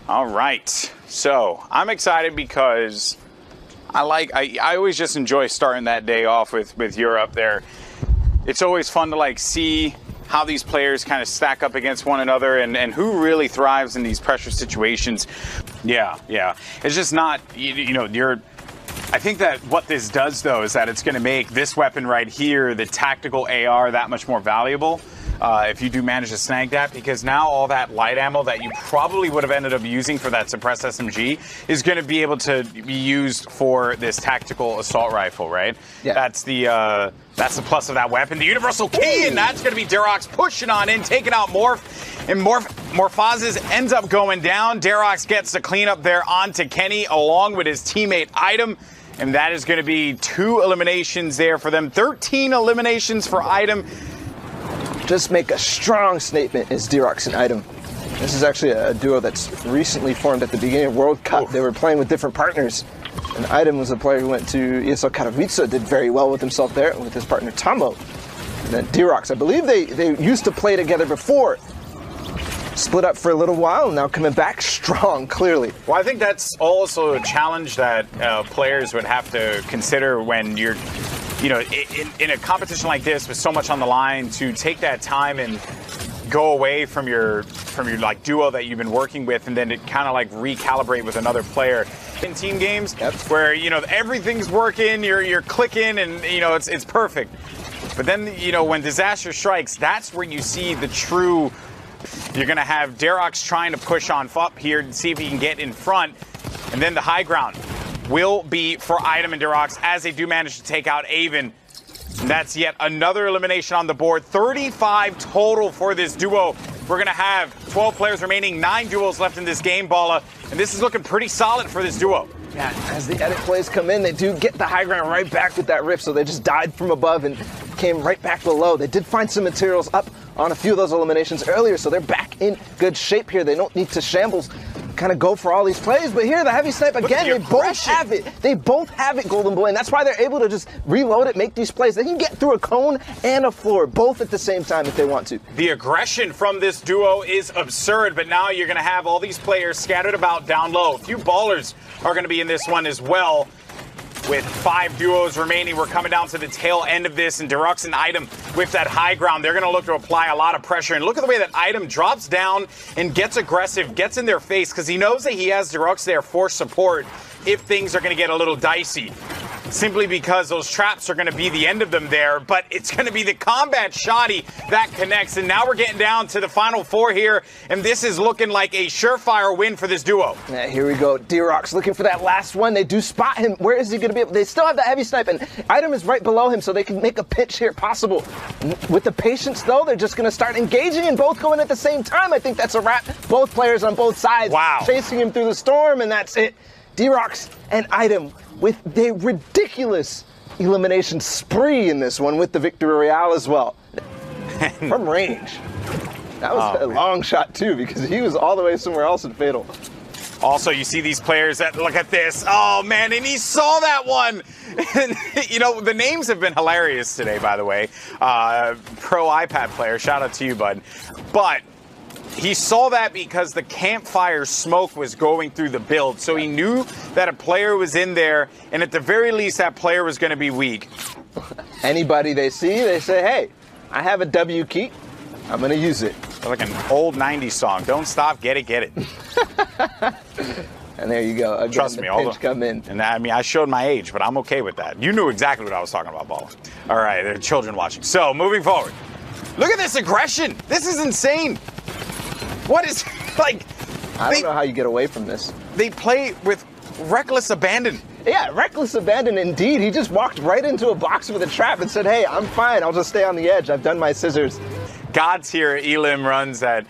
All right. So I'm excited because I always just enjoy starting that day off with Europe there. It's always fun to like see how these players kind of stack up against one another and who really thrives in these pressure situations. Yeah. It's just not, I think that what this does though is that it's going to make this weapon right here, the tactical AR, that much more valuable. If you do manage to snag that, because now all that light ammo that you probably would have ended up using for that suppressed SMG is going to be able to be used for this tactical assault rifle, right? Yeah. That's the plus of that weapon. The universal key, and that's going to be Derox pushing on in, taking out Morph, and Morphazes ends up going down. Derox gets the cleanup there onto Kenny along with his teammate Item. And that is going to be 2 eliminations there for them. 13 eliminations for Item. Just make a strong statement as Derox and Item. This is actually a duo that's recently formed at the beginning of World Cup. They were playing with different partners. And Item was a player who went to ESL Katowice, did very well with himself there, with his partner Tomo. And then Derox, I believe they used to play together before. Split up for a little while, and now coming back strong, clearly. Well, I think that's also a challenge that players would have to consider when you're, in a competition like this with so much on the line, to take that time and go away from your like duo that you've been working with, and then to kind of like recalibrate with another player in team games. Yep. Where everything's working, you're clicking, and it's perfect. But then when disaster strikes, that's where you see the true. You're going to have Derox trying to push on Fup here and see if he can get in front. And then the high ground will be for Item and Derox as they do manage to take out Avon. And that's yet another elimination on the board. 35 total for this duo. We're going to have 12 players remaining, 9 duos left in this game, Balla. And this is looking pretty solid for this duo. Yeah, as the edit plays come in, they do get the high ground right back with that rift, so they just died from above and came right back below. They did find some materials up on a few of those eliminations earlier, so they're back in good shape here. They don't need to shambles, kind of go for all these plays, but here the heavy snipe again, they both have it. They both have it, Golden Boy, and that's why they're able to just reload it, make these plays. They can get through a cone and a floor, both at the same time if they want to. The aggression from this duo is absurd, but now you're going to have all these players scattered about down low. A few ballers are going to be in this one as well. With 5 duos remaining, we're coming down to the tail end of this, and Derox and Item with that high ground, they're going to look to apply a lot of pressure. And look at the way that Item drops down and gets aggressive, gets in their face, because he knows that he has Derox there for support if things are going to get a little dicey. Simply because those traps are going to be the end of them there, but it's going to be the combat shoddy that connects. And now we're getting down to the final 4 here, and this is looking like a surefire win for this duo. Yeah, here we go. Derox looking for that last one. They do spot him. Where is he going to be able? They still have that heavy snipe, and Item is right below him, so they can make a pinch here possible. With the patience, though, they're just going to start engaging and both going at the same time. I think that's a wrap. Both players on both sides. Wow. Chasing him through the storm, and that's it. Derox and Item with the ridiculous elimination spree in this one with the victory royale as well. From range. That was a long shot too, because he was all the way somewhere else in Fatal. Also, you see these players that look at this. Oh man, and he saw that one. And, the names have been hilarious today, by the way. Pro iPad player, shout out to you, bud. But he saw that because the campfire smoke was going through the build, so he knew that a player was in there, and at the very least, that player was going to be weak. Anybody they see, they say, hey, I have a W key, I'm going to use it. Like an old 90s song, don't stop, get it, get it. And there you go. Again, trust me, pinch come in. And I showed my age, but I'm okay with that. You knew exactly what I was talking about, Balla. All right, there are children watching. So, moving forward. Look at this aggression. This is insane. What is, like... I don't know how you get away from this. They play with reckless abandon. Yeah, reckless abandon indeed. He just walked right into a box with a trap and said, hey, I'm fine. I'll just stay on the edge. I've done my scissors. Gods here at Elim runs that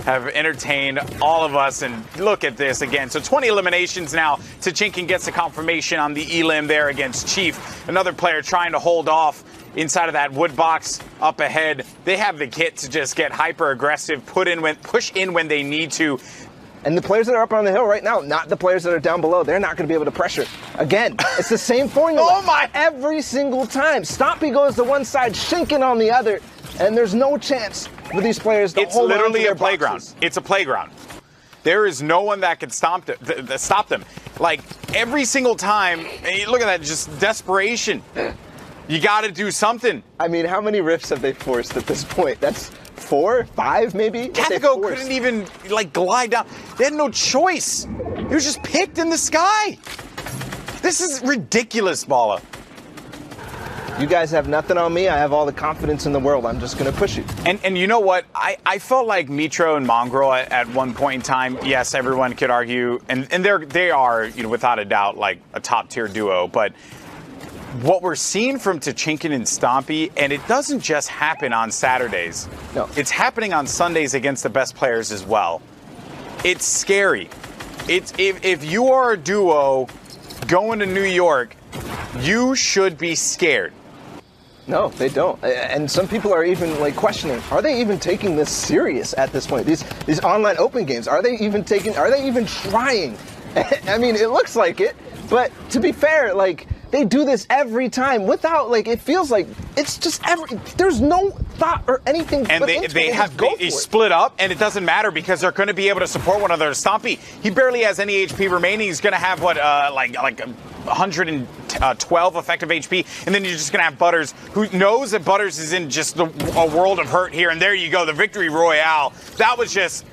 have entertained all of us, and look at this again. So 20 eliminations now. Tachinkin gets the confirmation on the Elim there against Chief. Another player trying to hold off inside of that wood box up ahead. They have the kit to just get hyper aggressive, push in when they need to. And the players that are up on the hill right now, not the players that are down below, they're not going to be able to pressure. Again, it's the same formula. Oh my! Every single time. Stompy goes to one side, Shinkin on the other, and there's no chance for these players to hold on to their literally a playground. boxes. It's a playground. There is no one that can stop them. Like, every single time, look at that, just desperation. You got to do something. I mean, how many rifts have they forced at this point? That's 4, 5 maybe? Catigo couldn't even, like, glide down. They had no choice. He was just picked in the sky. This is ridiculous, Bala. You guys have nothing on me. I have all the confidence in the world. I'm just going to push you. And you know what? I felt like Mitro and Mongrel at one point in time, yes, everyone could argue, and they are, you know, without a doubt, like a top-tier duo. But what we're seeing from Tachinkin and Stompy, and it doesn't just happen on Saturdays. No. It's happening on Sundays against the best players as well. It's scary. It's if you are a duo going to New York, you should be scared. No, they don't. And some people are even like questioning, are they even taking this serious at this point? These online open games, are they even trying? I mean, it looks like it, but to be fair, like, they do this every time without, like, it feels like it's just there's no thought or anything. And they split up, and it doesn't matter because they're going to be able to support one another. Stompy, he barely has any HP remaining. He's going to have what, like 112 effective HP, and then you're just going to have Butters, who knows that Butters is in just a world of hurt here. And there you go, the victory royale. That was just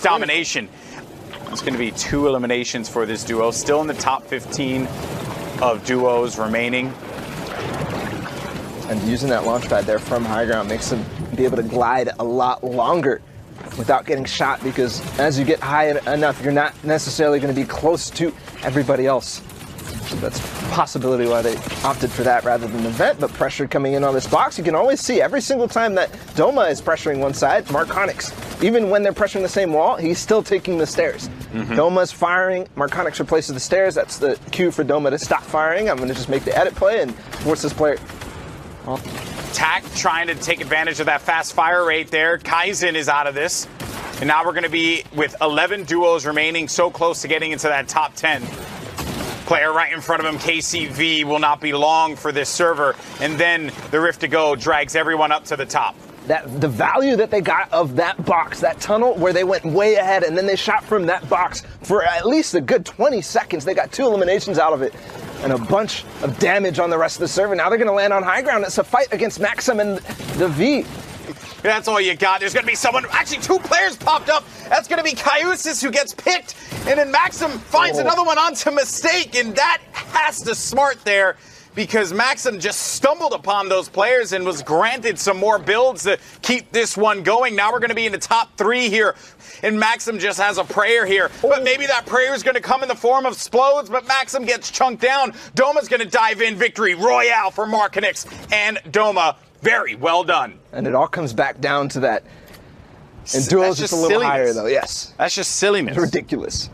domination. It's going to be 2 eliminations for this duo, still in the top 15 of duos remaining. And using that launch pad there from high ground makes them be able to glide a lot longer without getting shot, because as you get high enough, you're not necessarily going to be close to everybody else. So that's a possibility why they opted for that rather than the vent. But pressure coming in on this box, you can always see every single time that Doma is pressuring one side, Marconix, even when they're pressuring the same wall, he's still taking the stairs. Doma's firing, Marconix replaces the stairs. That's the cue for Doma to stop firing. I'm going to just make the edit play and force this player. Tack trying to take advantage of that fast fire rate there. Kaizen is out of this. And now we're going to be with 11 duos remaining, so close to getting into that top 10. Player right in front of him, KCV, will not be long for this server. And then the Rift to Go drags everyone up to the top. The value that they got of that box, that tunnel where they went way ahead and then they shot from that box for at least a good 20 seconds. They got 2 eliminations out of it and a bunch of damage on the rest of the server. Now they're going to land on high ground. It's a fight against Maxim and the V. That's all you got. There's going to be someone, actually 2 players popped up. That's going to be Kaiusis who gets picked. And then Maxim finds another one onto Mistake. And that has to smart there, because Maxim just stumbled upon those players and was granted some more builds to keep this one going. Now we're going to be in the top 3 here. And Maxim just has a prayer here. But maybe that prayer is going to come in the form of Splodes, but Maxim gets chunked down. Doma's going to dive in. Victory royale for Marconix and Doma. Very well done. And it all comes back down to that. And duo's just a little higher, though. Yes. That's just silliness. It's ridiculous.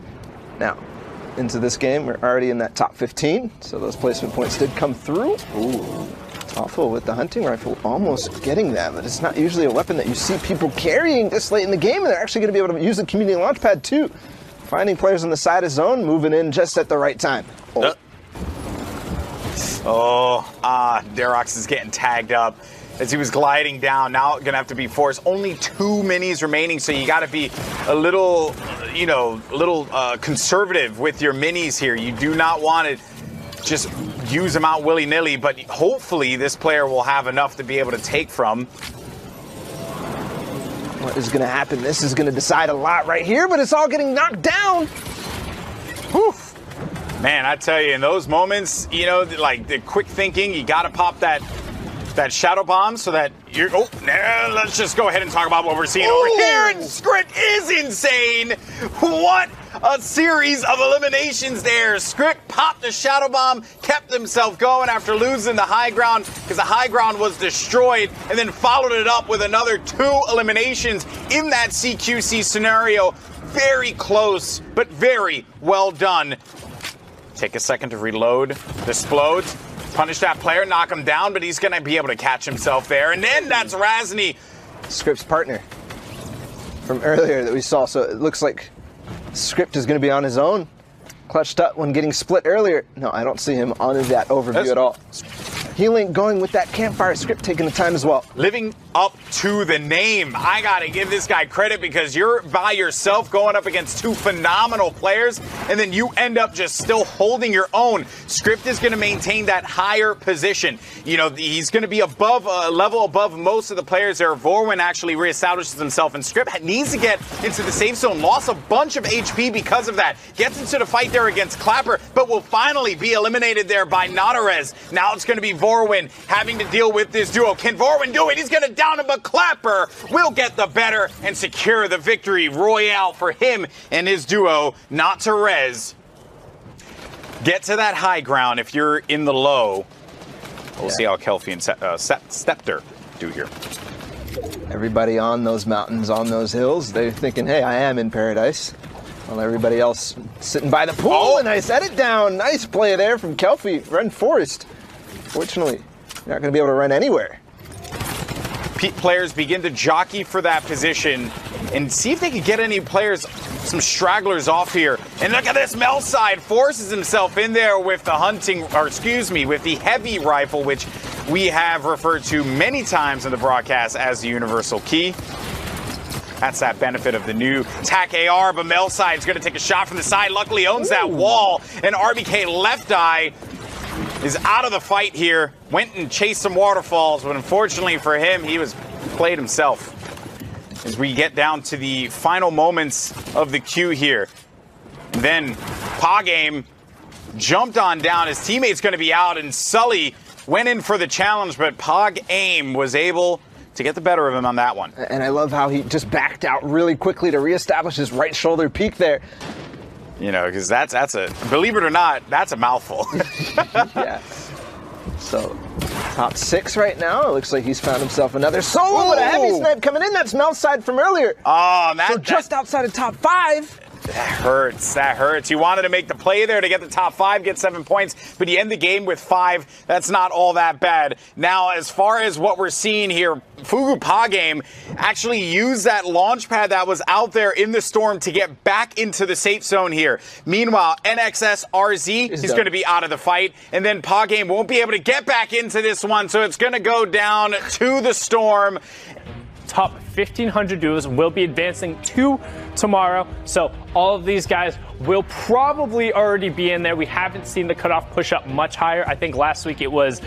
Now, into this game, we're already in that top 15, so those placement points did come through. Ooh, Awful with the hunting rifle, almost getting that, but it's not usually a weapon that you see people carrying this late in the game, and they're actually going to be able to use the community launch pad too. Finding players on the side of zone, moving in just at the right time. Derox is getting tagged up as he was gliding down. Now going to have to be forced. Only 2 minis remaining, so you got to be a little, conservative with your minis here. You do not want to just use them out willy-nilly, but hopefully this player will have enough to be able to take from. What is going to happen? This is going to decide a lot right here, but it's all getting knocked down. Whew. Man, I tell you, in those moments, like the quick thinking, you got to pop that shadow bomb so that you're. Let's just go ahead and talk about what we're seeing over here. And Script is insane. What a series of eliminations there. Script popped the shadow bomb, kept himself going after losing the high ground because the high ground was destroyed, and then followed it up with another 2 eliminations in that CQC scenario. Very close, but very well done. Take a second to reload. Explode. Punish that player, knock him down, but he's going to be able to catch himself there. And then that's Razny. Script's partner from earlier that we saw. So it looks like Script is going to be on his own. Clutched up when getting split earlier. No, I don't see him on that overview at all. healing, going with that campfire script, taking the time as well. Living up to the name. I gotta give this guy credit because you're by yourself going up against two phenomenal players, and then you end up just still holding your own. Script is gonna maintain that higher position. You know, he's gonna be above, level above most of the players there. Vorwin actually reestablishes himself, and Script needs to get into the safe zone. Lost a bunch of HP because of that. Gets into the fight there against Clapper, but will finally be eliminated there by Nadarez. Now it's gonna be Vorwin having to deal with this duo. Can Vorwin do it? He's gonna down him, but Clapper will get the better and secure the victory. Royale for him and his duo, not to res. Get to that high ground if you're in the low. We'll see how Kelpie and Scepter do here. Everybody on those mountains, on those hills, they're thinking, hey, I am in paradise. While everybody else sitting by the pool. Oh, and nice edit down. Nice play there from Kelpie. Run Forest. Fortunately, you're not going to be able to run anywhere. Players begin to jockey for that position and see if they can get any players, some stragglers off here. And look at this, Melside forces himself in there with the with the heavy rifle, which we have referred to many times in the broadcast as the universal key. That's that benefit of the new TAC AR, but Melside's going to take a shot from the side. Luckily owns that wall, and RBK Left Eye is out of the fight here. Went and chased some waterfalls, but unfortunately for him, he was played himself. As we get down to the final moments of the queue here. Then Pogame jumped on down. His teammate's going to be out, and Sully went in for the challenge, but Pogame was able to get the better of him on that one. And I love how he just backed out really quickly to reestablish his right shoulder peak there. You know, because that's a, believe it or not, that's a mouthful. Yeah. So, top 6 right now. It looks like he's found himself another solo with a heavy snipe coming in. That's Melside from earlier. Oh, so just outside of top 5. That hurts. That hurts. You wanted to make the play there to get the top 5, get 7 points, but you end the game with 5. That's not all that bad. Now, as far as what we're seeing here, Fugu Pogame actually used that launch pad that was out there in the storm to get back into the safe zone here. Meanwhile, NXS RZ is going to be out of the fight, and then Pogame won't be able to get back into this one, so it's going to go down to the storm. Top 1,500 duos will be advancing to tomorrow. So all of these guys will probably already be in there. We haven't seen the cutoff push up much higher. I think last week it was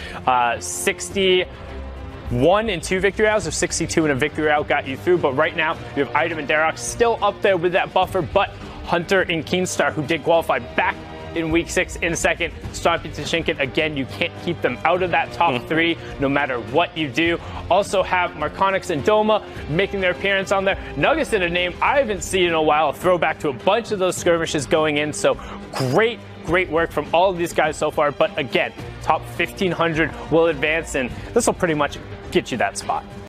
61 in 2 victory rounds, or 62 in a victory round got you through. But right now, you have Item and Darroch still up there with that buffer, but Hunter and Keenstar, who did qualify back in week 6 in second, Stompy to Shinken. Again, you can't keep them out of that top 3 no matter what you do. Also have Marconix and Doma making their appearance on there. Nuggets in a name I haven't seen in a while, a throwback to a bunch of those skirmishes going in. So great work from all of these guys so far. But again, top 1,500 will advance, and this will pretty much get you that spot.